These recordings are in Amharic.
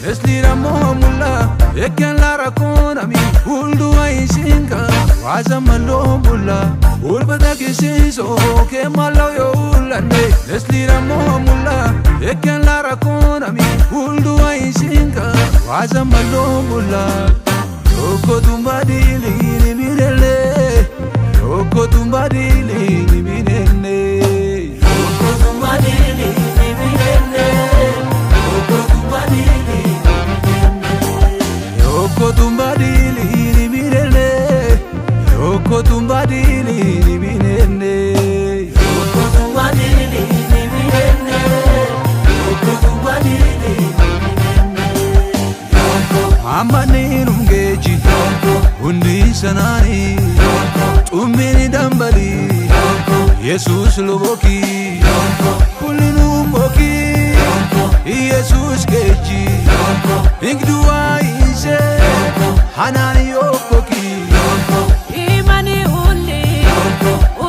nesli ramo mulla eken la rakona mi uldu aisinka waza malo mulla ulbada kisiso ke malo yo ulane nesli ramo mulla eken la rakona mi uldu aisinka waza malo mulla oko tumbadili ni mirele oko tumbadili ni mirele oko tumbadili ni mirele oko tumbadili oko tumbadili ni mirele oko tumbadili ni mirele oko tumbadili ni mirele oko tumbadili amani rumgeji undi sanani umini dambali Jesus loboki kulinu moki Jesus geji ingdua ise hanani yokoki imani undi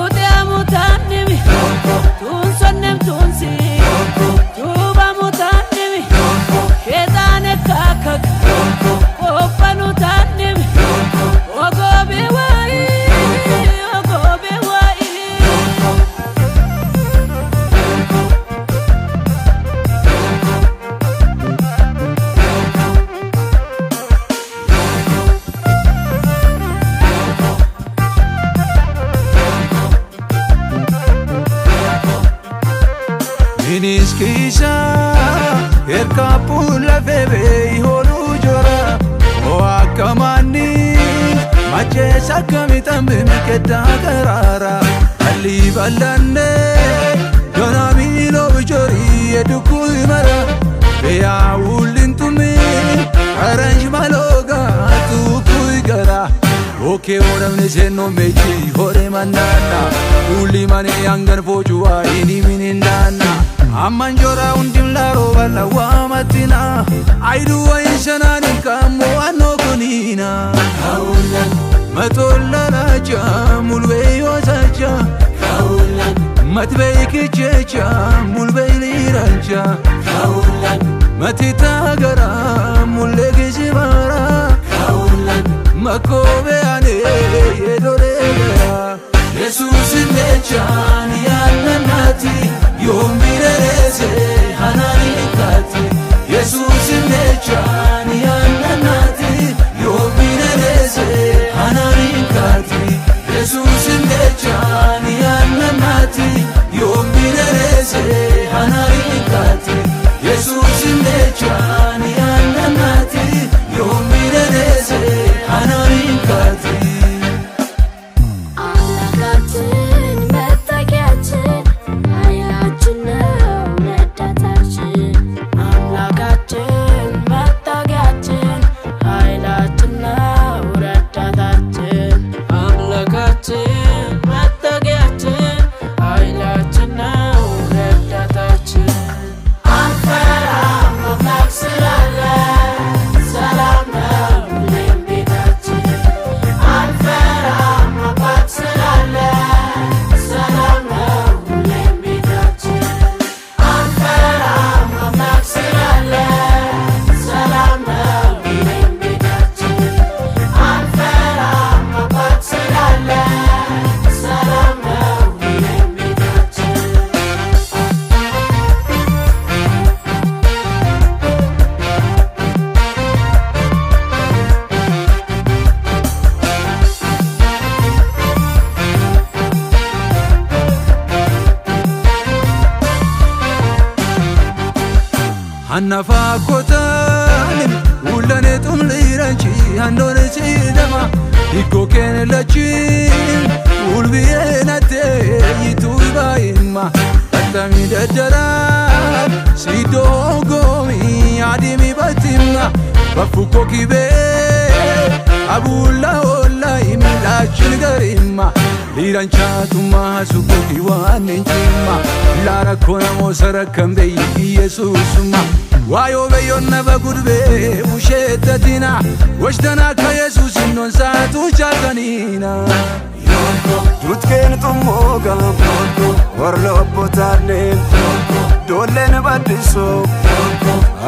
udamu tanimi tunsonem tunsi tuba mutanimi kedane kakak opanu tanimi ogobe wai Iniskisa erka pula febe holu jora o akamani mache sakamitambe miketa karara ali balande dona milo jori eduku mara beya ulintumi arrange maloga tu kuigara oke oram neseno mechi hore manana uli mane yangan fojua ini minindana amanjora undim laro bala wamatina aidu aishanani kamo anogonina kaulan matollana jamulwe yosaja kaulan matbeiki checha mulbe liranja kaulan matitagara mulegi sibara kaulan makobe ane yedoregara Jesus nechani ananati yombireze hanani kati Jesus nechani ananati yombireze hanani kati Jesus nechani ananati yombireze hanani kati Jesus nechani ananati yombireze hanani kati Annafa kotan ulane tumliranchi andone chidama iko kenelachi ulbienate yitubaima atami dajara sidogomi adimi batima bafuko kibe abulla olla imilachil garima lirancha tuma sukoki wanenchima lara kona mosara kambe Yesusuma wayo beyonna bagudbe ushetatina washtana ka Jesus non saatu chakanina tutken tumoga warlo potane dolen badiso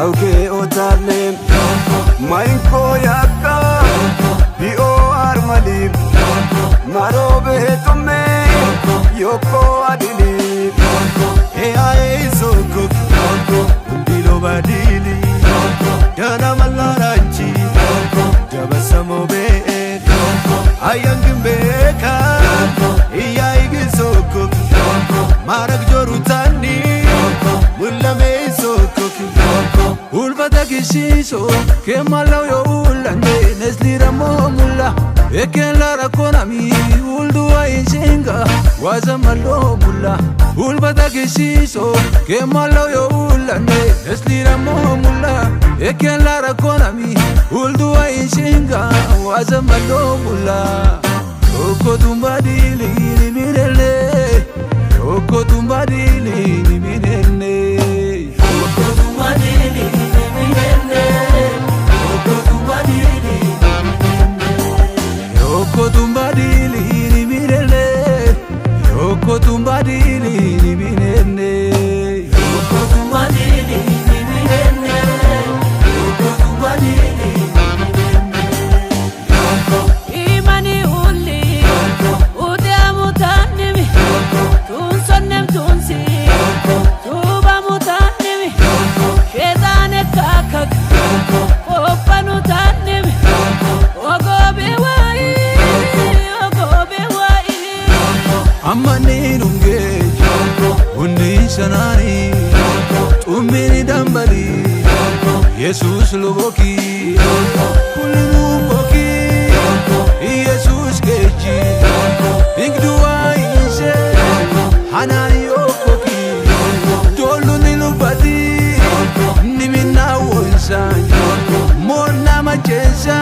auke otale taghisiso che mallo io ullande nesliramo mulla e che la raconami uldua insinga waza mallo mulla ulba taghisiso che mallo io ullande nesliramo mulla e che la raconami uldua insinga waza mallo mulla oko tumbadili mirele oko tumbadili mirele oko tumbadili mirele oko tumbadili oko tumbadili mirele oko tumbadili mirele oko tumbadili mirele oko tumbadili imani ulli udamu tanimi tun sonnem tunsi tuba mutanimi shetane kakak opanu tanimi ogobe wai amani nunge undi sanani tumini dambali Jesus loboki kulumuboki Jesus keji igduwa inse hanani yokoki tolu nilubati nimina wonsanyi mona macheza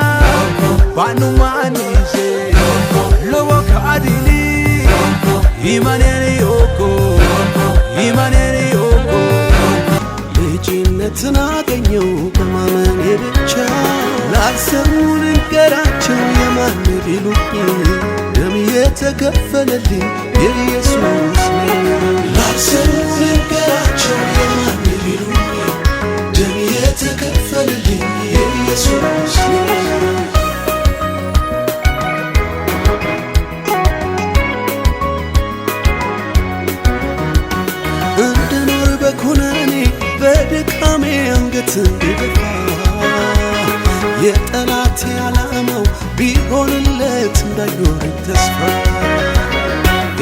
banumanise loboka adili imaneni yoko imaneni yoko ልጅነትን አገኘው በማመኔ ብቻ ላልሰሙን ንገራቸው የማን ቢሉኝ ደም የተከፈለልኝ የኢየሱስ ነው ላልሰሙን ንገራቸው የማን ቢሉኝ ደም የተከፈለልኝ የኢየሱስ ነው እንደኖር በኩነኔ በድካሜ አንገት እንድደፋ የጠላቴ ዓላማው ቢሆንለት እንዳይኖር ተስፋ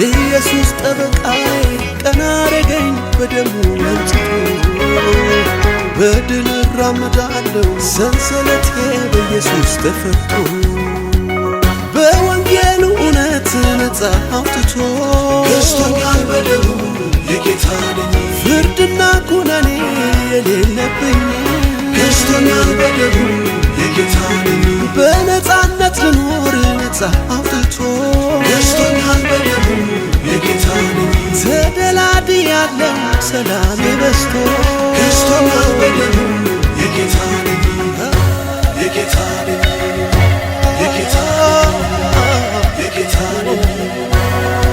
ኢየሱስ ጠበቃዬ ቀና አረገኝ በደሙ አንጽቶ በድል እራመዳለሁ ሰንሰለቴ በኢየሱስ ተፈቶ በወንጌሉ እውነት ነፃ አውጥቶ ገዝቶኛል በደሙ የጌታ ነኝ ፍርድና ኩነኔ የሌለብኝ ገዝቶኛል በደሙ የጌታ ነኝ በነፃነት ልኖር ነፃ አውጥቶ ገዝቶኛል በደሙ የጌታ ነኝ ተደላድያለሁ ሰላሜ በዝቶ ገዝቶኛል በደሙ የጌታ ነኝ የጌታ ነኝ የጌታ የጌታ ነኝ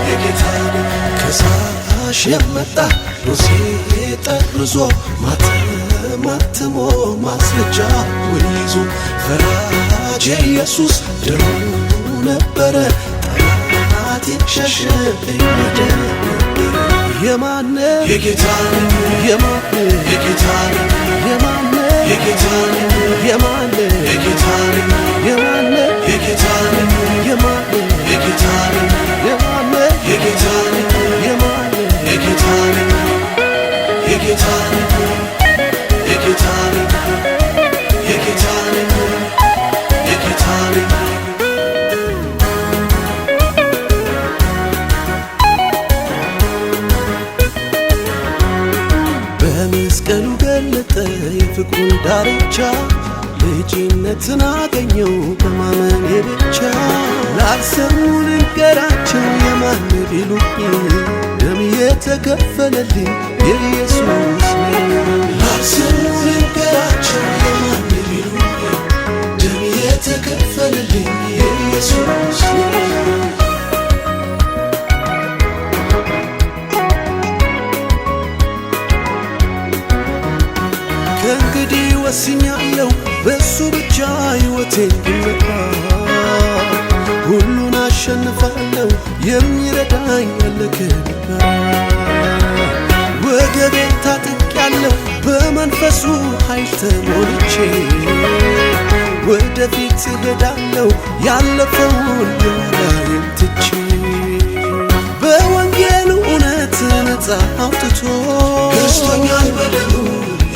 የጌታ ነኝ ከሳሽ የመጣ ዶሴ ጠርዞ ማተሞ ማስረጃ ወይዞ ፈራጅ ኢየሱስ ደሙ ነበረ ጠላት ሸሸ እየደ የማነ የጌታ የማነ የጌታ የማነ የጌታ የማነ የጌታ የማነ የጌታ የማነ የጌታ የማነ የጌታ የማነ የጌታ የጌታ የጌታ የጌታ የጌታ በመስቀሉ ገለጠ የፍቅሩን ዳርቻ ልጅነትን አገኘው በማመኔ ብቻ ላልሰሙ ንገራቸው የማን ቢሉኝ ደም የተከፈለልኝ የኢየሱስ ነው ላልሰሙ ንገራቸው የማን ቢሉኝ ደም የተከፈለልኝ የኢየሱስ ነው ከእንግዲህ ወስኛለሁ በሱ ብቻ ሕይወቴን ግመታ ሁሉን አሸንፋለሁ የሚረዳኝ ያለ ከልካ ወገቤን ታጥቄያለሁ በመንፈሱ ኃይል ተሞልቼ ወደፊት እሄዳለሁ ያለፈውን የኋላዬን ትቼ በወንጌሉ እውነት ነፃ አውጥቶ ገዝቶኛል በደሙ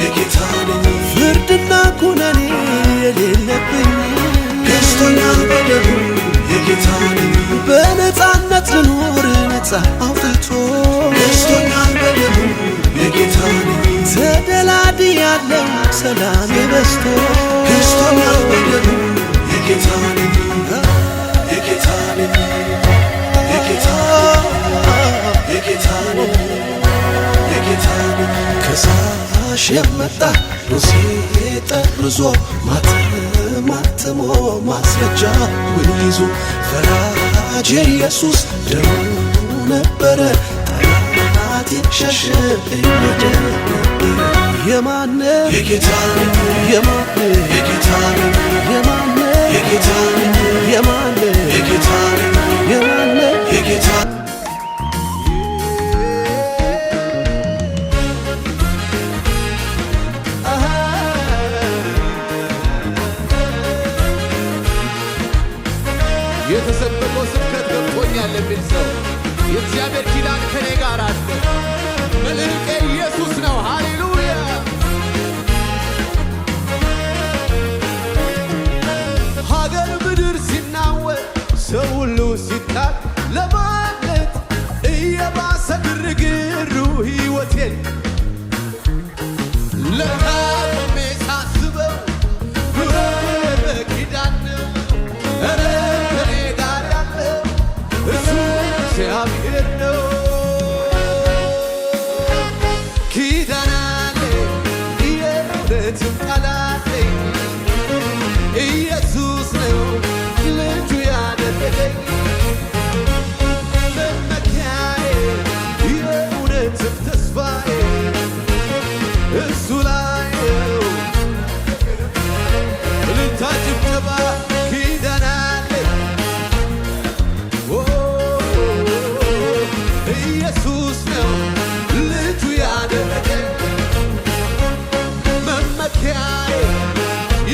የጌታ ነኝ ፍርድና አለብኝ ገዝቶኛል በደሙ የጌታ ነኝ በነፃነት ልኖር ነፃ አውጥቶ ገዝቶኛል በደሙ የጌታ ነኝ ተደላድያለሁ ሰላም በዝቶ ገዝቶኛል በደሙ የጌታ ነኝ የጌታ ነኝ የጌታ የጌታ ነኝ የጌታ ነኝ ከሳሽ የመጣ ዶሴ ጠርዞ ማተሞ ማስረጃውን ይዞ ፈራጅ ኢየሱስ ደሙ ነበረ ጠላት ሸሸ እየወደ የማነ የጌታ ነኝ የማነ የጌታ ነኝ የማነ የጌታ ነኝ የማነ የጌታ ነኝ የማነ የጌታ የተሰበከው ስብከት ገብቶኛል የሚል ሰው የእግዚአብሔር ኪዳን ከኔ ጋር አለ። መልሕቄ ኢየሱስ ነው። ሃሌሉያ! ሀገር ምድር ሲናወጥ ሰው ሁሉ ሲጣል ለማለት እየባሰ ግርግሩ ሕይወቴን ለታቆሜ ሳስበው በኪዳን ነው ከኔ ጋር ያለው እሱ እግዚአብሔር ነው። ኪዳን አለኝ የእውነትም ቃል አለኝ ኢየሱስ ነው ልጁ ያደረገኝ መመኪያዬ የእውነትም ተስፋዬ እሱ ላይ ነው። እልልታ ጭብጨባ ኪዳን አለኝ ኢየሱስ ነው ልጁ ያደረገኝ መመኪያዬ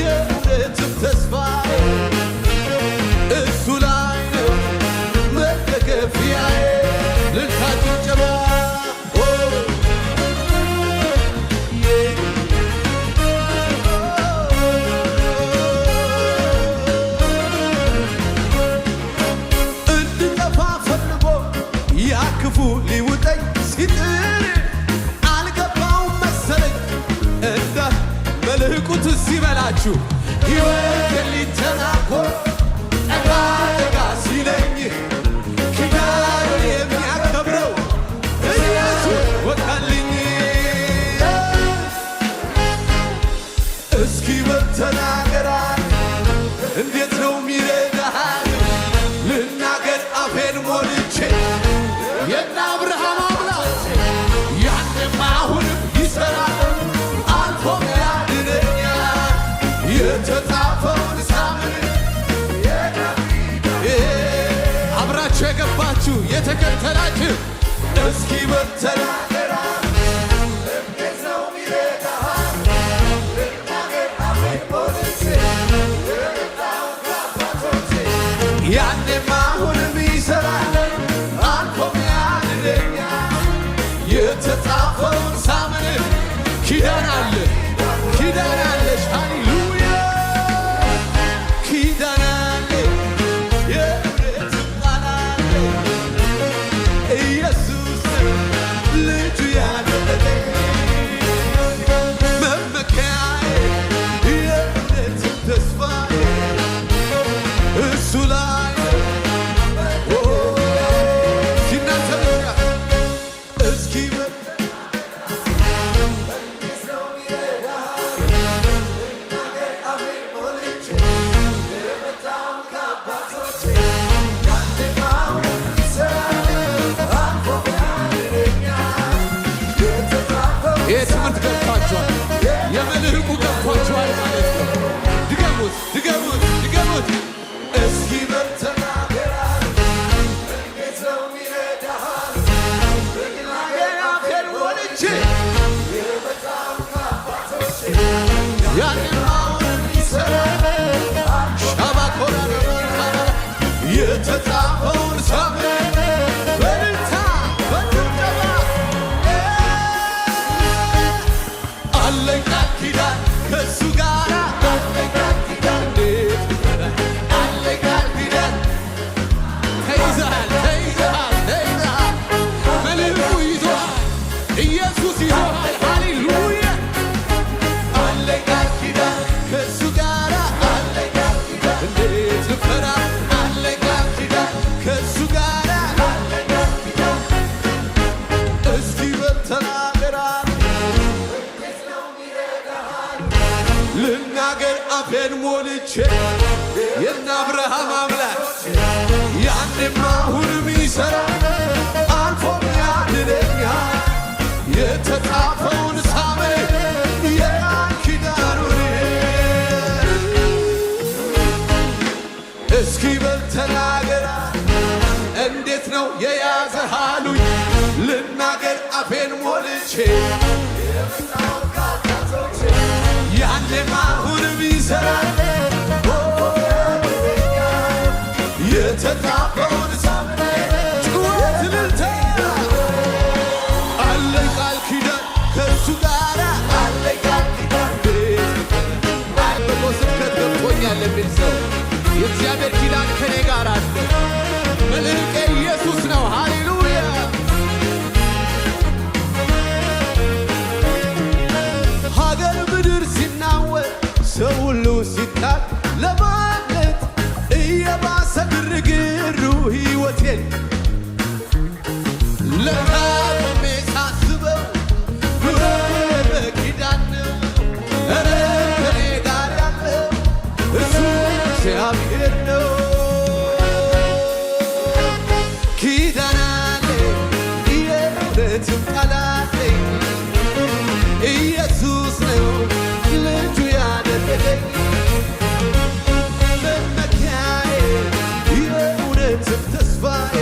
የእውነትም ተስፋዬ እሱ ላይ ነው መደገፊያዬ። እልልታ ጭብጨባ እንድጠፋ ፈልጎ ያ ክፉ ሊውጠኝ ሲጥር አልገባውም መሰለኝ እንደ መልሕቁት ሲበላችሁ ሕይወቴን ሊተናኮል ጠጋ ጠጋ ሲለኝ ኪዳኑን የሚያከብረው ኢየሱስ ወጣልኝ። እስኪ በተናገራ እንዴት ነው ሚረዳሃል ልናገር አፌን ሞልቼ የእነ አብርሃም አምላክ ያንም አሁንም ይሠራል አልፎም ያድነኛል የተጻፈውን ሳምን አብራችሁ የገባችሁ የተከተላችሁ እስኪ በተናገራ እንዴት ነው ሚረዳሃል ልናገር አፌን ሞልቼ ያንም አሁንም ይሠራል አልፎም ያድነኛል የተጻፈውን ሳምን ኪዳን አለ ኪዳን አለሽ ሃሌሉያ ኪዳን አለ የእውነትም ቃል አለ ኢየሱስ ነው ልጁ ያደረገኝ መመኪያዬ የእውነትም ተስፋዬ እሱ ላይ ሲናንተ ብቻ እስኪ አፌን ሞልቼ የእነ አብርሃም አምላክ ያንም አሁንም ይሠራል አልፎም ያድነኛል የተጻፈውን ሳምን የቃል ኪዳኑን እስኪ በል ተናገራ እንዴት ነው የያዘህ አሉኝ ልናገር አፌን ሞልቼ ያንም አሁንም ይሠራል የተጻፈውን ሳምን ጩኸት እልልታ አለኝ ቃል ኪዳን ከእሱ ጋር አለኝ ቃል ኪዳን በጎ ስብከት ገብቶኛል የሚል ሰው የእግዚአብሔር ኪዳን ከኔ ጋር አለ መልሕቄ ኢየሱስ ነው ሃሌሉያ ሀገር ምድር ሲናወጥ ሰው ሁሉ ሲጣል ለማለት እየባሰ ግርግሩ ሕይወቴን ለታቆሜ ሳስበው ኑሮ በኪዳን ነው ኧረ ከኔ ጋር ያለው እሱ እግዚአብሔር ነው ኪዳን አለኝ የእውነትም ቃል አለኝ ኢየሱስ ነው ልጁ ያደረገኝ መመኪያዬ የእውነትም ተስፋዬ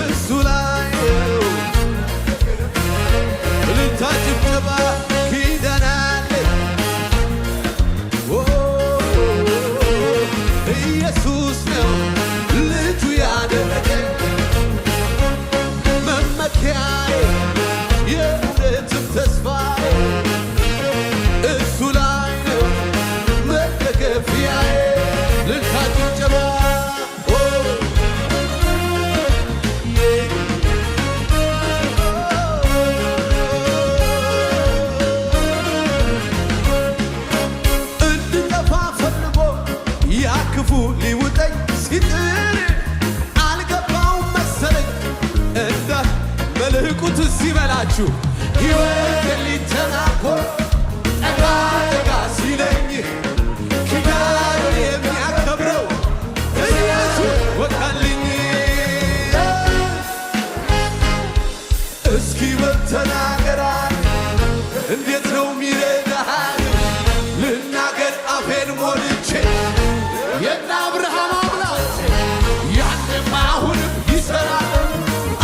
እሱ ላይ ነው እልልታ ጭብጨባ ኪዳን አለኝ ኢየሱስ ነው ልጁ ያደረገኝ መመኪያዬ የእውነትም ተስፋዬ እሱ ላይ ነው መደገፊያዬ እልልታ ጭብጨባ እንድጠፋ ፈልጎ ያ ክፉ ሊውጠኝ ሲጥር አልገባውም መሰለኝ እንደ መልሕቁ ትዝ ይበላችሁ ሕይወቴን ሊተናኮል ጠጋ ጠጋ ሲለኝ ኪዳኑን የሚያከብረው ኢየሱስ ወጣልኝ እስኪ በል ተናገራ እንዴት ነው ሚረዳሃል ልናገር አፌን ሞልቼ የእነ አብርሃም አምላክ ያንም አሁንም ይሠራል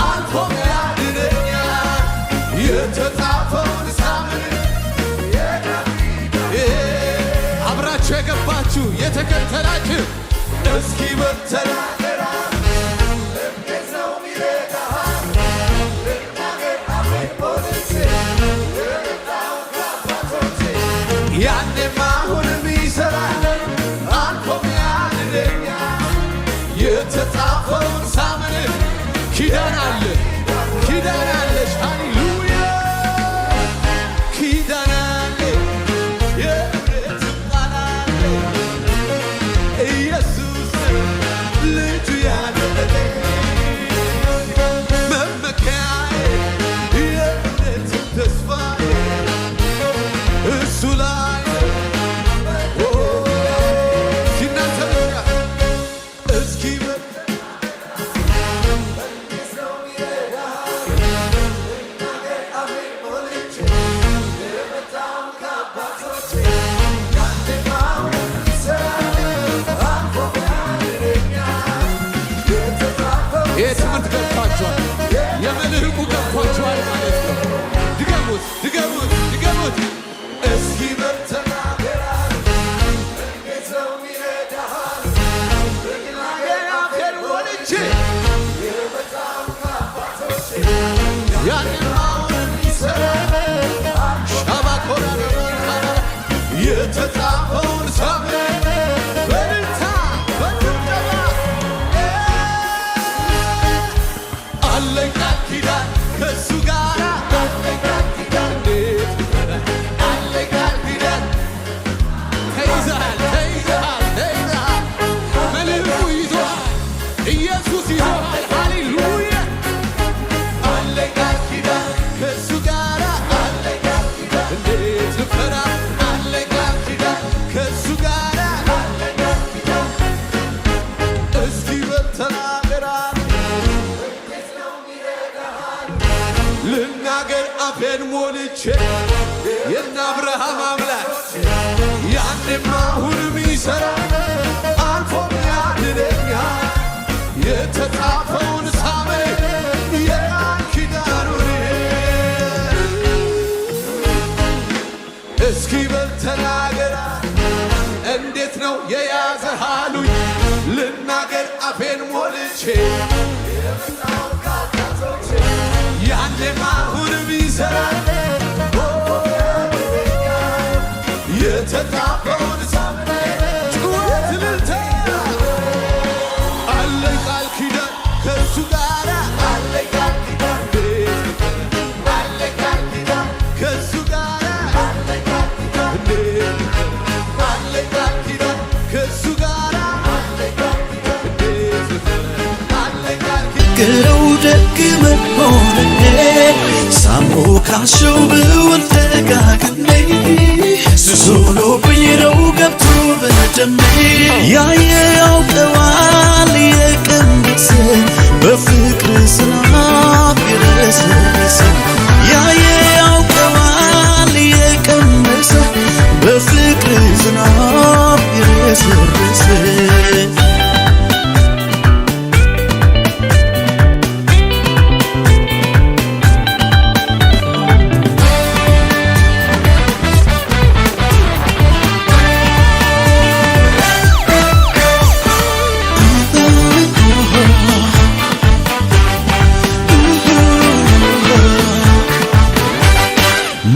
አልፎም ያድነኛል የተጻፈውን ሳምን አብራችሁ የገባችሁ የተከተላችሁ እስኪ በል ተናገራ እንዴት ነው ሚረዳሃል ልናገር አፌን ሞልቼ ያንም አሁንም ይሠራል አልፎም ያድነኛል የተጻፈውን ሳምን ኪዳን አለ ኪዳን አለሽ ሃሌሉያ ኪዳን አለ የእውነትም ቃል አለ ኢየሱስ ነው ልጁ ያደረገኝ መመኪያዬ የእውነትም ተስፋዬ እሱ ላይ ሲናንተ ብቻ እስኪ ይህ ትምህርት ገብቷቸዋል የመልሕቁ ገብቷቸዋል ማለት ነው ድገሙት ድገሙት ድገሙት እስኪ በል ተናገራ እንዴት ነው ሚረዳሃል ልናገር አፌን ሞልቼ ያንን አሁንም ይሠራል ሻባኮራ የተጻፈውን ሳምን በእልልታ በጭብጨባ አለኝ ቃል ኪዳን ከእሱ ጋር አለኝ ቃል ኪዳን እንዴት አለኝ ቃል ኪዳን ተይዘሃል ተይዘሃል ተይዘሃል መልሕቁ ይዞሃል ኢየሱስ ይዞሃል ሃሌሉያ አለኝ ቃል ኪዳን ከእሱ ጋር አለኝ ቃል ኪዳን እንዴት ልፈራ አለኝ ቃል ኪዳን ቢሰራ አልፎም ያድነኛል። የተጻፈውን ሳምን የቃል ኪዳኑን እስኪ በል ተናገራ እንዴት ነው የያዘህ አሉኝ ልናገር አፌን ሞልቼ ያኔም አሁንም ይሠራል የተጻፈውን ሳምን ጩኸት እልልታ አለኝ ቃል ኪዳን ከእሱ ጋር አለኝ ቃል ኪዳን አለኝ ቃል ኪዳን ከእሱ ጋር አለኝ ቃል ኪዳን አለኝ ቃል ኪዳን ከእሱ ጋር አለኝ ቃል ኪዳን አለኝ ቃል ኪዳን ግረው ደግ መሆንኔ ሳሞካሸው ብውል ደጋግሜ ሱሶሎብኝ ነው ገብቶ በደሜ ያየ ያውቀዋል የቀመሰ በፍቅር ዝናብ የረሰረሰ ያየ ያውቀዋል የቀመሰ በፍቅር ዝናብ የረሰረሰ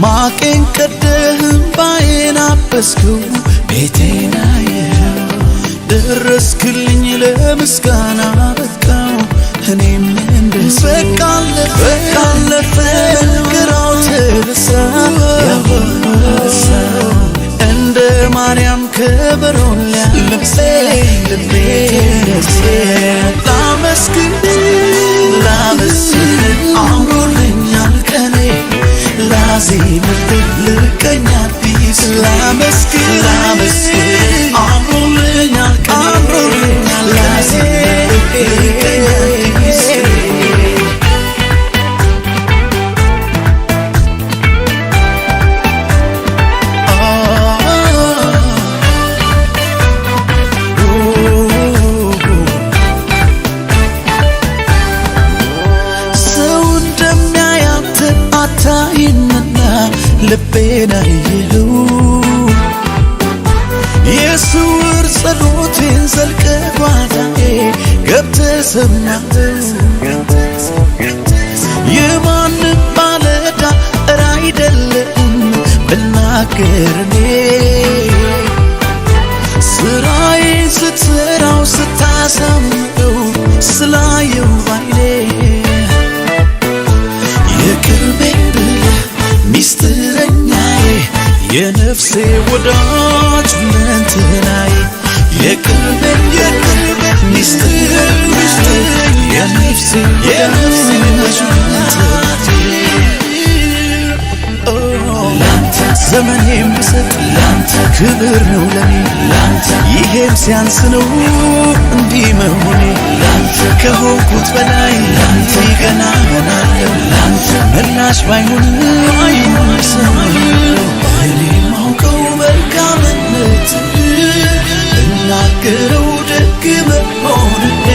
ማቄን ቀደህም ባዬን አበስከው ቤቴን አየኸው ደረስክልኝ ለምስጋና በቃው እኔም እንደሰው በቃ አለፈ ግራው ተረሳ ያበረሳው እንደ ማርያም ከበሮን ልብሴ ልቤ ደሴ ላመስግን አምሮልኛል ቀኔ ላዜምልህ ልቀኛ ቢስ ላመስግን አምሮልኛል ላዜምልህ ልቀኛ ቢስ ልቤን አየኸው የስውር ጸሎቴን ዘልቀህ ጓዳዬ ገብተህ ሰማኸው የማንም ባለዕዳ ኧረ አይደለሁም ብናገር እኔ ስራዬን ስትሠራው ስታሳምረው ስላየው ባይኔ የቅርቤ ብለህ ሚስጥረኛዬ የነፍሴ ወዳጅ ሁለንተናዬ የቅርቤ ሚስጥረኛዬ የነፍሴ ወዳጅ ሁለንተናዬ ላንተ ዘመኔን ብሰጥ ላንተ ክብር ነው ለኔ ላንተ ይሄም ሲያንስ ነው እንዲህ መሆኔ ላንተ ከሆንኩት በላይ ላንተ ገና ሆናለሁ ላንተ ምላሽ ባይሆን ሰማያለሁ እኔ ማውቀው መልካምነት እናገረው ደግ መሆንኔ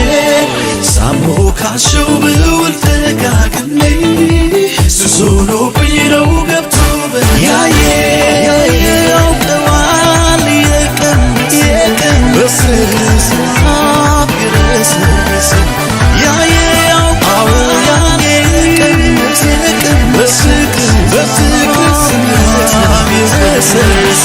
ሳሞካሸው ብውል ደጋግሜ ሱሶሎብኝ ነው ገብቶ ያየ ያውቀዋል የቀመሰ በዝናብ የረሰረሰ ያየ ያውቀዋል የቀመሰ በፍቅር ዝናብ የረሰረሰ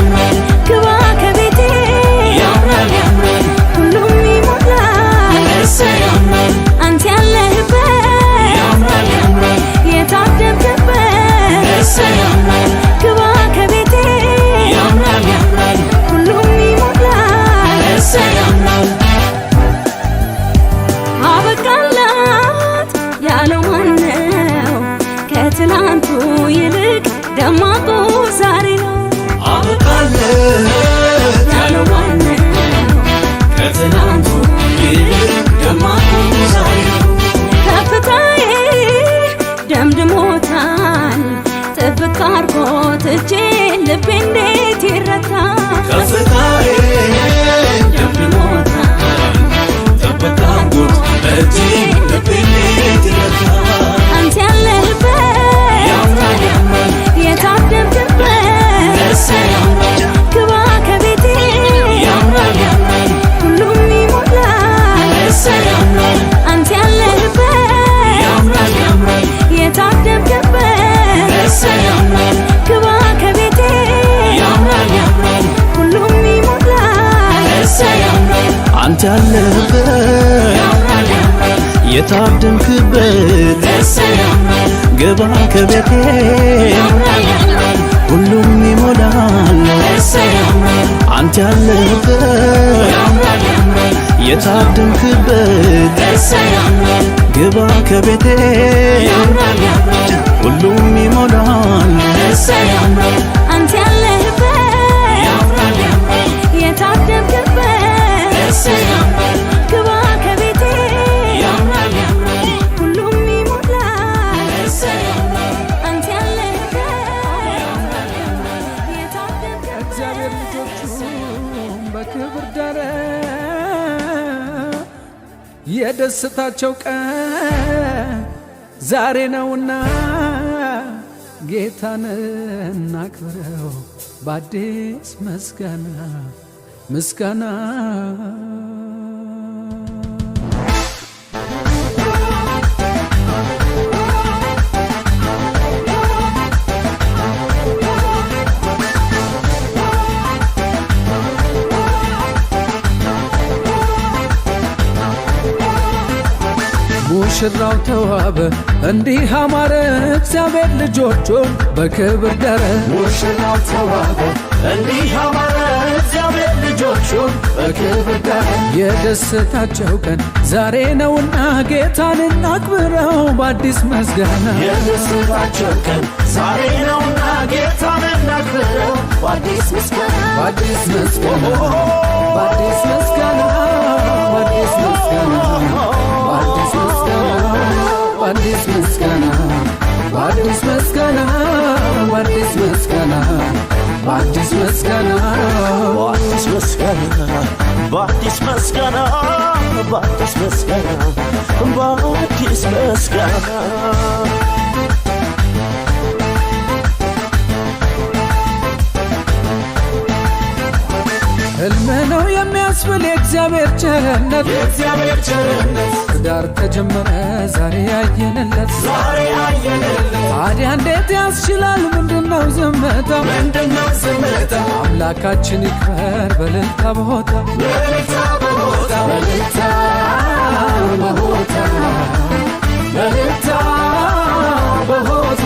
ያምራል ግባ ከቤቴ ያምራል ያምራል ሁሉም ይሞላል እሰይ ያምራል አንተ ያለህበት ያምራል ያምራል የታደምክበት እሰይ ያምራል ግባ ከቤቴ ያምራል ያምራል ሁሉም ይሞላል እሰይ ያምራል አበቃላት ያለው ማነው ከትላንቱ ይልቅ ደማቁ ዛሬ ነው አበቃለት ያለው ማነው ከትናንቱ ይልቅ ደማቁ ዛሬ ነው ከፍታዬ ደምድሞታል ጥብቅ አርጎት እጄን ልቤ እንዴት ይረታል ከፍታዬ ደምድሞታል ጥብቅ አርጎት እጄን ልቤ እንዴት ይረታል አንተ ያለህበት ያምራል ያምራል የታደምክበት እሰይ ያምራል ግባ ከቤቴ ያምራል ያምራል ሁሉም ይሞላል እሰይ ያምራል አንተ ያለህበት ያምራል ያምራል የታደምክበት እሰይ ያምራል ግባ ከቤቴ ያምራል ያምራል ሁሉም ይሞላል እሰይ ያምራል አንተ ያለህበት ያምራል ያምራል የታደምክበት እሰይ ያምራል ግባ ከቤቴ ያምራል ያምራል ሁሉም ይሞላል እሰይ ያምራል አንተ ያለህበት ያምራል ያምራል የታደምክበት እሰይ ያምራል ግባ ከቤቴ ያምራል ያምራል ሁሉም ይሞላል እሰይ ያምራል አንተ ያለህበት ያምራል ያምራል የታደምክበት እሰይ ያምራል ግባ ከቤቴ ያምራል ያምራል ሁሉም ይሞላል እሰይ ያምራል አንተ ያለህበት የታደምክበት እግዚአብሔር ልጆቹን በክብር ዳረ የደስታቸው ቀን ዛሬ ነውና ጌታን እናክብረው በአዲስ ምስጋና ምስጋና ሙሽራው ተዋበ እንዲህ አማረ እግዚአብሔር ልጆቹን በክብር ዳረ ሙሽራው ተዋበ እንዲህ አማረ እግዚአብሔር ልጆቹን በክብር ዳረ የደስታቸው ቀን ዛሬ ነውና ጌታን እናክብረው በአዲስ ምስጋና የደስታቸው ቀን ዛሬ ነውና ጌታን እናክብረው በአዲስ ምስጋና በአዲስ ምስጋና በአዲስ ምስጋና በአዲስ ምስጋና በአዲስ ምስጋና በአዲስ ምስጋና በአዲስ ምስጋና በአዲስ ምስጋና በአዲስ ምስጋና በአዲስ ምስጋና በአዲስ ምስጋና በአዲስ ምስጋና ሕልም ነው የሚያስብል የእግዚአብሔር ቸርነት የእግዚአብሔር ቸርነት ዳር ተጀመረ ዛሬ ያየንለት ዛሬ ያየንለት ታዲያ እንዴት ያስችላል ምንድነው ዝምታ ምንድነው ዝምታ አምላካችን ይክበር በእልልታ በሆታ በእልልታ በሆታ በእልልታ በሆታ በእልልታ በሆታ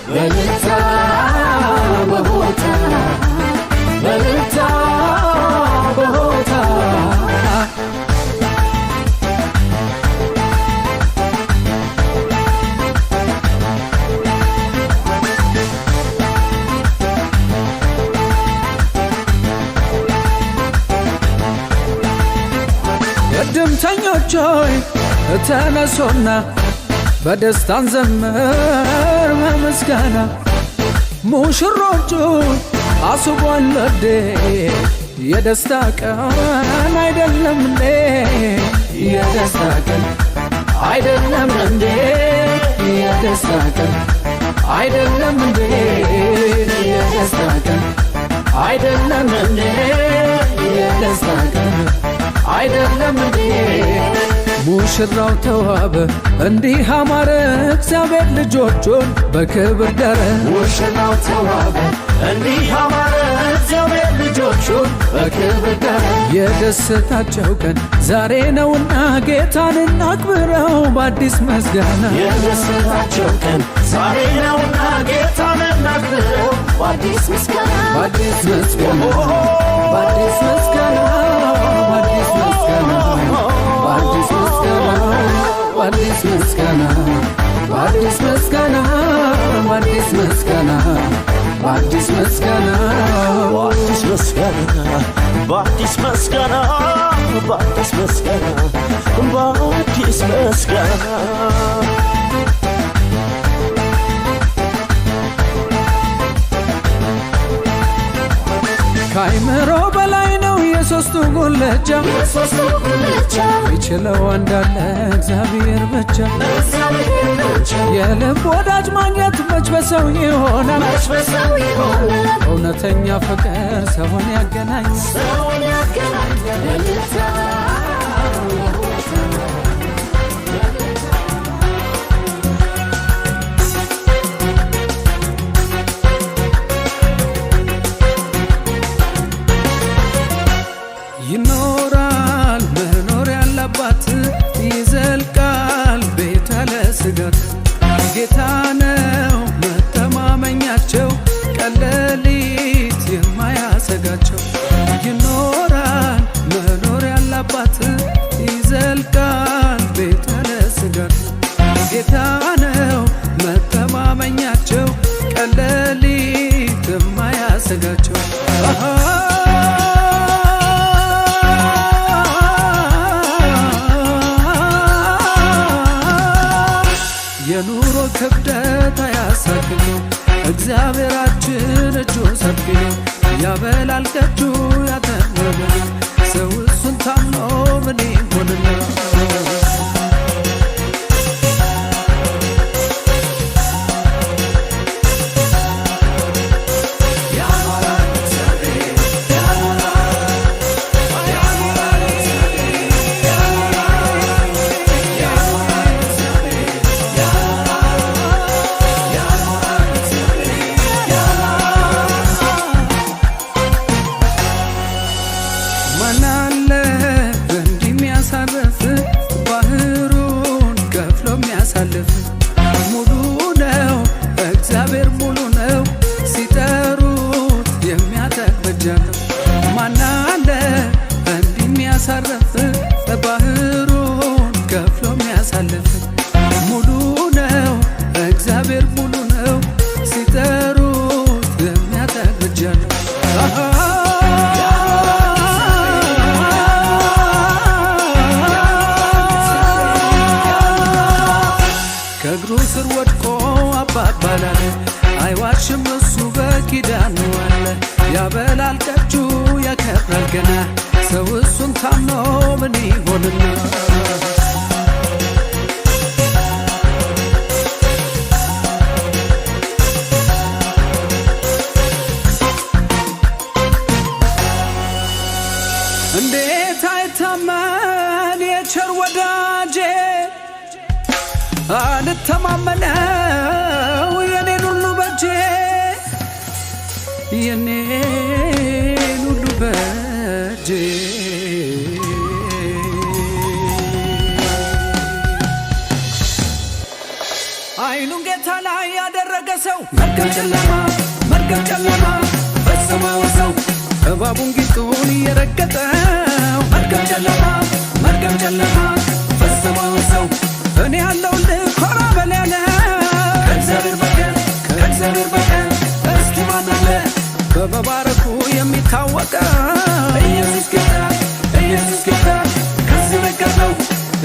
በእልልታ በሆታ በእልልታ በሆታ እድምተኞች ሆይ ተነሱና በደስታን ዘምር በምስጋና ሙሽሮቹ አስቧል ወዴ የደስታ ቀን አይደለም እንዴ የደስታ ቀን አይደለም እንዴ የደስታ ቀን አይደለም እንዴ የደስታ ቀን አይደለም እንዴ የደስታ ቀን አይደለም እንዴ ሙሽራው ተዋበ እንዲህ አማረ እግዚአብሔር ልጆቹን በክብር ዳረ ሙሽራው ተዋበ እንዲህ አማረ የደስታቸው ቀን ዛሬ ነውና ጌታን እናክብረው በአዲስ ምስጋና የደስታቸው ቀን ዛሬ ነውና ጌታን እናክብረው በአዲስ ምስጋና በአዲስ ምስጋና በአዲስ ምስጋና በአዲስ ምስጋና በአዲስ ምስጋና በአዲስ ምስጋና በአዲስ ምስጋና በአዲስ ምስጋና በአዲስ ምስጋና በአዲስ ምስጋና በአዲስ ምስጋና በአዲስ ምስጋና በአዲስ ምስጋና ከአይምሮ በላይ ነው የሶስቱ ጉልቻ ይችለው እንዳለ እግዚአብሔር ብቻ የልብ ወዳጅ ማግኘት መች በሰው ይሆናል እውነተኛ ፍቅር ሰውን ያገናኝ ይኖራል መኖር ያለባት ይዘልቃል ቤት ያለ ስጋት ጌታ ነው መተማመኛቸው ቀለሊት የማያሰጋቸው ይኖራል መኖር ያለባት ይዘልቃል ቤት ያለ ስጋት ጌታ ነው መተማመኛቸው ቀለሊት የማያሰጋቸው የኑሮ ክብደት አያሳክመው እግዚአብሔራችን እጁ ሰፊ ነው ያበላል ከእጁ ያተረፈ ሰው እሱን ታምኖ ምን ይሆንና ማናለ እንዲህ የሚያሳርፍ ባህሩን ከፍሎ የሚያሳልፍ ሙሉ ነው እግዚአብሔር ሙሉ ነው ሲጠሩት የሚያተበጃለው ማናለ እንዲህ የሚያሳርፍ ባህሩን ከፍሎ የሚያሳልፍ ሙሉ ነው እግዚአብሔር ሙሉ ነው ሲጠሩት የሚያተበጃለው ከእግሩ ስር ወድቆ አባባላለ አይዋሽም እሱ በኪዳኑ አለ ያበላል ከእጁ ያከብራል ገና ሰው እሱን ታምኖ ምን ይሆንና እንዴት አይታመን የቸር ወዳጄ አልተማመነው የኔን ሁሉ በጄ የኔን ሁሉ በጄ አይኑን ጌታ ላይ ያደረገ ሰው መርገም ጨለማ በሰማው ሰው እባቡን ጊንጡን እየረገጠው መርገም ጨለማ በሰማው ሰው እኔ ያለውልህ ኮራ በል ያለ ከእግዚአብሔር በቀር እስኪ ማን አለ በመባረኩ የሚታወቀው ኢየሱስ ጌታ ከዚህ በቀር ነው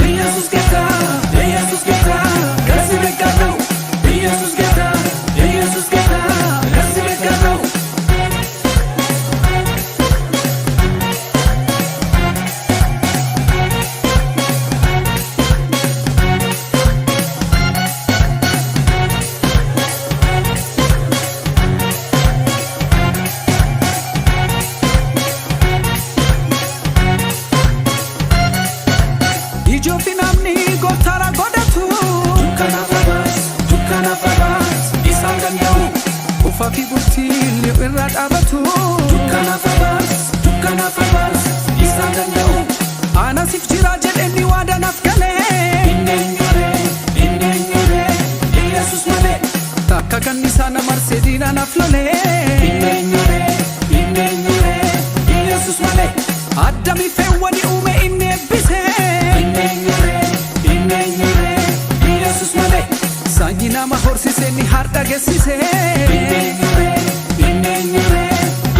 ኢየሱስ ጌታ ከዚህ በቀር ነው ኢየሱስ ጌታ ከዚህ በቀር ነው Jofinamni gotara godatu Dukana fabas Isangandau Ufafi butil irrat abatu Dukana fabas ሲፍ ጅራጀ እኒ ዋዳናት ከለ ኢየሱስ ማለ ታካ ከኒሳና ማርሴዲና ናፍሎለ ኢየሱስ ማለ አዳሚ ፈወኒ ኡሜ ኢኔብሴ ኢየሱስ ማለ ሳኝና ማሆርሲሴኒ ሃርዳ ገሲሴ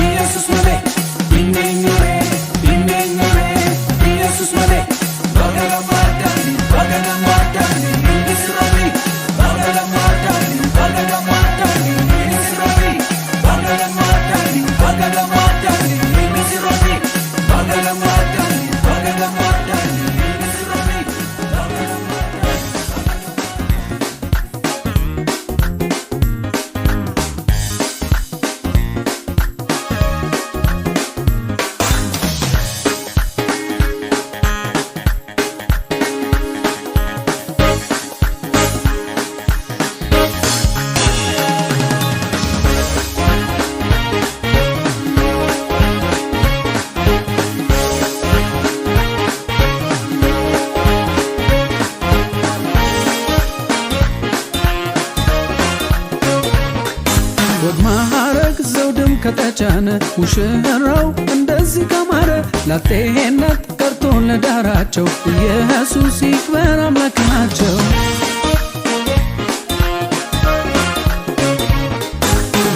ኢየሱስ ማለ ኢየሱስ ማለ ባገላ ማዳኒ ባገላ ማዳኒ ኢስራኤል ባገላ ማዳኒ ባገላ ማዳኒ ኢስራኤል ባገላ ማዳኒ ባገላ ማዳኒ ኢስራኤል ባገላ ማዳኒ ባገላ ማዳኒ ኢስራኤል ባገላ ወግ ማዕረግ ዘውድም ከተጫነ ሙሽራው እንደዚህ ከማረ ላጤነት ቀርቶ ለዳራቸው ኢየሱስ ይክበር አምላካቸው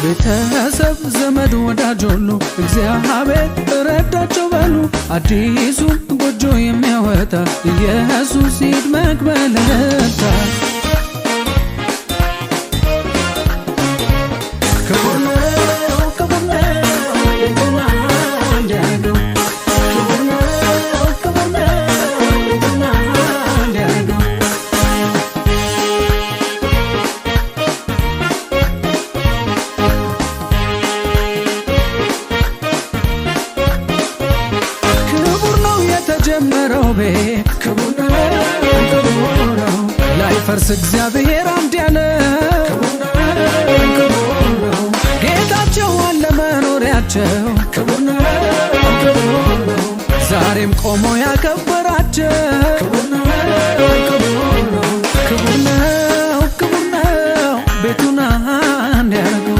ቤተሰብ ዘመድ ወዳጅ ሁሉ እግዚአብሔር ረዳቸው በሉ አዲሱን ጎጆ የሚያወጣ ኢየሱስ ይድመቅ በለታ ጀመረው ቤት ክቡር ነው ላይፈርስ እግዚአብሔር አምድ ያለ ጌታቸው አለ መኖሪያቸው ክቡር ነው ዛሬም ቆሞ ያከበራቸው ክቡር ነው ቤቱን አንድ ያረገው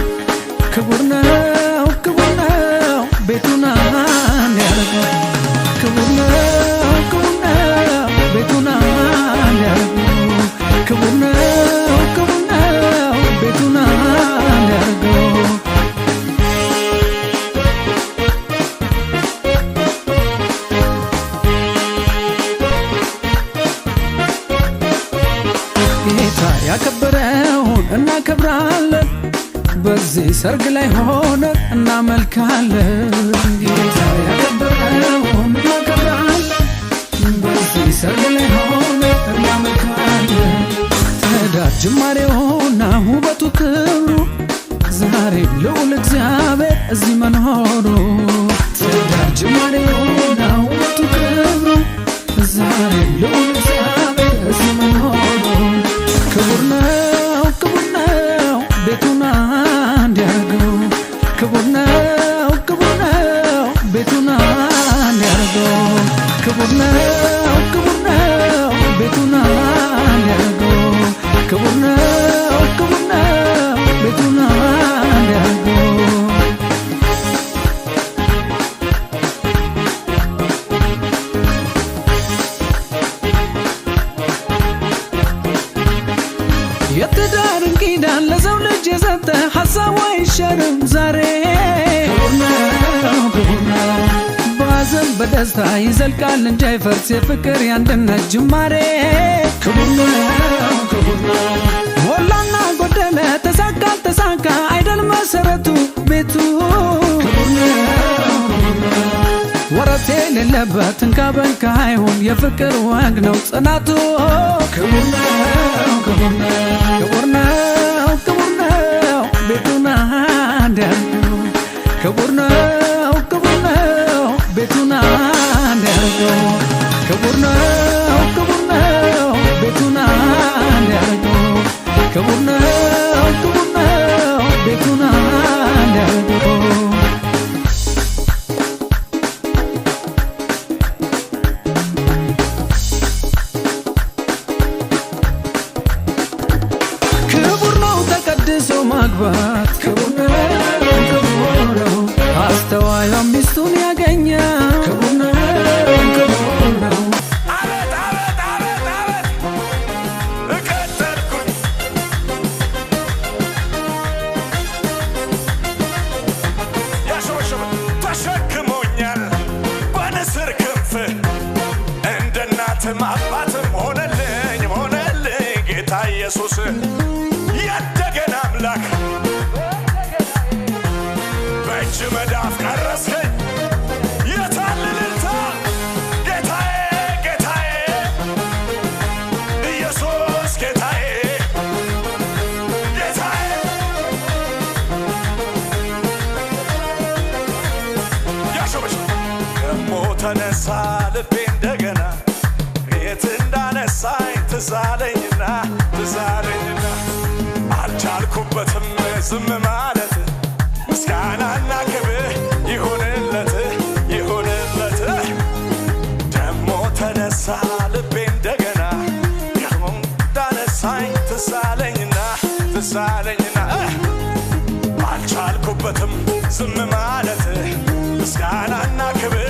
ክቡር ነው ቤቱን አንድ ያረገው ክቡር ነው ቤቱን አንድ ያረገው ክቡር ነው ቤቱን አንድ ያረገው ጌታ ያከበረውን እናከብራለን በዚህ ሰርግ ላይ ሆነ እናመልካለን ጌታ ያከበረውን እናከብራለን በዚህ ሰርግ ላይ ሆነ እናመልካለን ትዳር ጅማሬውና ውበቱ ክብሩ ዛሬ ልዑል እግዚአብሔር እዚህ መኖሩ ትዳር ጅማሬውና ውበቱ ክብሩ ዛሬ ልዑል እግዚአብሔር እዚህ መኖሩ ክቡር ነው ቤቱን አንድ ያረገው ክቡር ነው ቤቱን አንድ ያረገው ክቡር ነው ቤቱን አንድ ያረገው ክቡር ነው ቤቱን አንድ ያረገው የትዳርን ኪዳን ለሰው ልጅ የሰጠ ሐሳቡ አይሻርም ዛሬ ክቡር ነው በሐዘን በደስታ ይዘልቃል እንጂ አይፈርስ የፍቅር የአንድነት ጅማሬ ክቡር ነው ሞላና ጎደለ ተሳካ አልተሳካ አይደል መሰረቱ ቤቱ ክቡር ነው ወረት የሌለበት እንካ በንካ አይሁን የፍቅር ወግ ነው ጽናቱ ክቡር ነው ቤቱን አንድ ያረገው ክቡር ነው ቤቱን አንድ ያረገው ክቡር ነው ቤቱን አንድ ያረገው ክቡር ነው ቤቱን አንድ ያረገው በሰላም ሚስቱን ያገኘ ክቡር ነው ክቡር ነው። አቤት አቤት አቤት አቤት እቀጠልኩኝ ያሸበሸበ ተሸክሞኛል በንስር ክንፍ እንደ እናትም አባትም ሆነልኝ ሆነልኝ ጌታ ኢየሱስ የደገና አምላክ በእጅ መዳፍ ቀረስከኝ የታል እልልታ ጌታዬ ጌታዬ ኢየሱስ ጌታዬ ጌታዬ ያሸበሽ ደሞ ተነሳ ልቤ እንደገና የት እንዳነሳኝ ትዝ አለኝና አልቻልኩበትም ዝም ማለት ምስጋናና ክብር ይሁንለት ይሁንለት ደሞ ተነሳ ልቤ እንደገና ደግሞ እንዳነሳኝ ትዝ አለኝና አልቻልኩበትም ዝም ማለት ምስጋናና ክብር